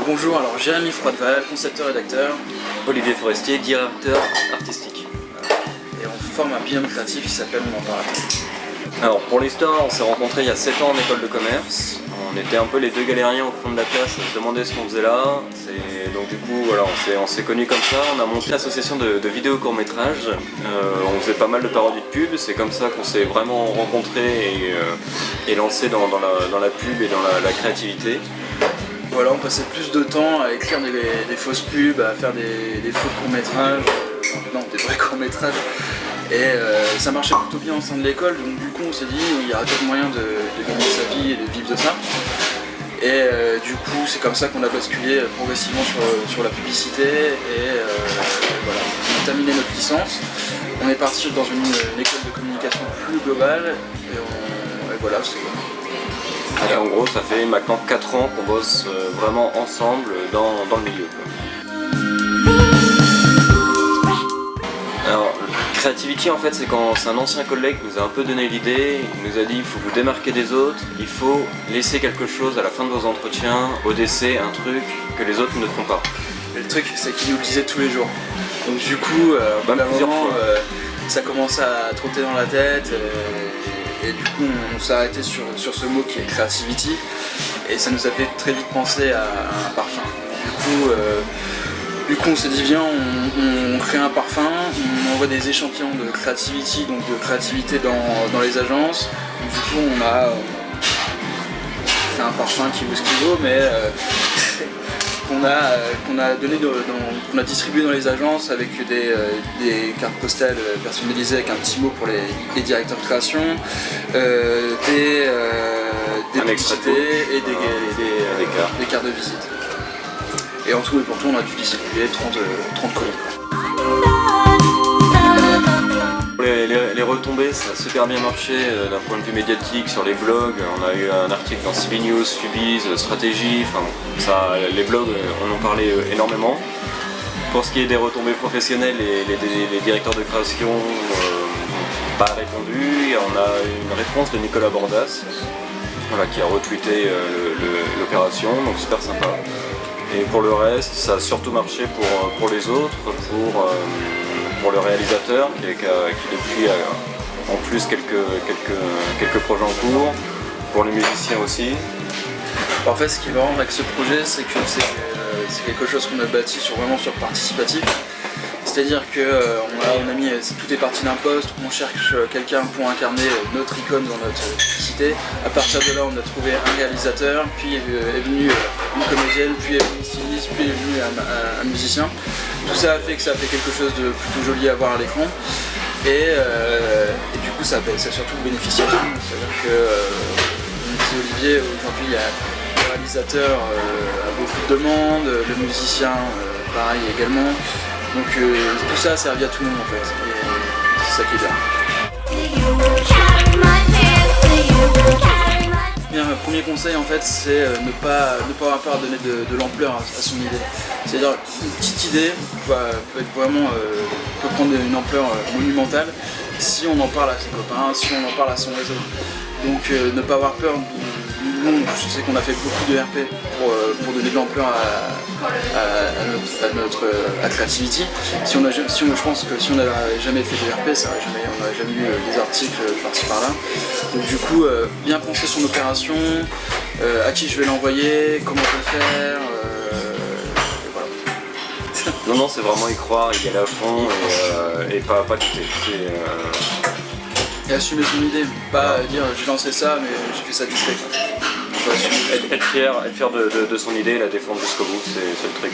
Bonjour, alors Jérémy Froideval, concepteur-rédacteur. Olivier Forestier, directeur artistique. Et on forme un binôme créatif qui s'appelle On en parle. Alors pour l'histoire, on s'est rencontrés il y a 7 ans en école de commerce. On était un peu les deux galériens au fond de la classe à se demander ce qu'on faisait là. Donc du coup voilà, on s'est connus comme ça. On a monté l'association de vidéos court-métrages. On faisait pas mal de parodies de pub. C'est comme ça qu'on s'est vraiment rencontrés et lancés dans la pub et dans la créativité. Voilà, on passait plus de temps à écrire des fausses pubs, à faire des faux courts-métrages, non, des vrais courts-métrages. Et ça marchait plutôt bien au sein de l'école, donc du coup on s'est dit il y aura peut-être moyen de gagner sa vie et de vivre de ça. Et du coup c'est comme ça qu'on a basculé progressivement sur la publicité et voilà, on a terminé notre licence. On est parti dans une école de communication plus globale et voilà, c'est bon. Et en gros, ça fait maintenant 4 ans qu'on bosse vraiment ensemble dans le milieu. Alors, Creativity en fait, c'est quand c'est un ancien collègue qui nous a un peu donné l'idée, il nous a dit il faut vous démarquer des autres, il faut laisser quelque chose à la fin de vos entretiens, au décès, un truc que les autres ne font pas. Et le truc, c'est qu'il nous le disait tous les jours. Donc du coup, plusieurs fois. Ça commence à trotter dans la tête. Et du coup on s'est arrêté sur ce mot qui est creativity et ça nous a fait très vite penser à un parfum. Du coup on s'est dit viens on crée un parfum, on envoie des échantillons de creativity, donc de créativité dans les agences. Du coup on a fait un parfum qui vaut ce qu'il vaut mais qu'on a distribué dans les agences avec des cartes postales personnalisées avec un petit mot pour les directeurs de création, des publicités et des cartes de visite. Et en tout et pour tout on a dû distribuer 30 colis. Les retombées, ça a super bien marché d'un point de vue médiatique sur les blogs. On a eu un article dans CB News, Subiz, Stratégie, enfin, les blogs en ont parlé énormément. Pour ce qui est des retombées professionnelles, les directeurs de création n'ont pas répondu. Et on a une réponse de Nicolas Bordas qui a retweeté l'opération, donc super sympa. Et pour le reste, ça a surtout marché pour les autres, pour le réalisateur qui depuis en plus quelques projets en cours, pour les musiciens aussi. En fait ce qui est marrant avec ce projet c'est que c'est quelque chose qu'on a bâti vraiment sur participatif. C'est-à-dire que on a mis, tout est parti d'un poste, on cherche quelqu'un pour incarner notre icône dans notre publicité. À partir de là on a trouvé un réalisateur, puis est venu une comédienne, puis est venu une styliste, puis est venu un musicien. Tout ça a fait que ça a fait quelque chose de plutôt joli à voir à l'écran. Et du coup ça a surtout bénéficié à tout le monde. C'est-à-dire que, comme disait Olivier, aujourd'hui le réalisateur a beaucoup de demandes, le musicien pareil également. Donc tout ça a servi à tout le monde en fait, et c'est ça qui est bien. Le premier conseil en fait c'est ne pas avoir peur de mettre de l'ampleur à son idée. C'est-à-dire une petite idée peut prendre une ampleur monumentale si on en parle à ses copains, si on en parle à son réseau. Donc ne pas avoir peur. Nous, je sais qu'on a fait beaucoup de RP pour donner de l'ampleur à notre Creativity. Je pense que si on n'avait jamais fait de RP, on n'aurait jamais lu des articles par-ci par-là. Donc du coup, bien penser son opération, à qui je vais l'envoyer, comment je vais le faire, et voilà. Non, c'est vraiment y croire, y aller à fond et pas douter. Et assumer son idée, pas dire j'ai lancé ça mais j'ai fait ça vite fait. Être fier de son idée et la défendre jusqu'au bout, c'est le truc.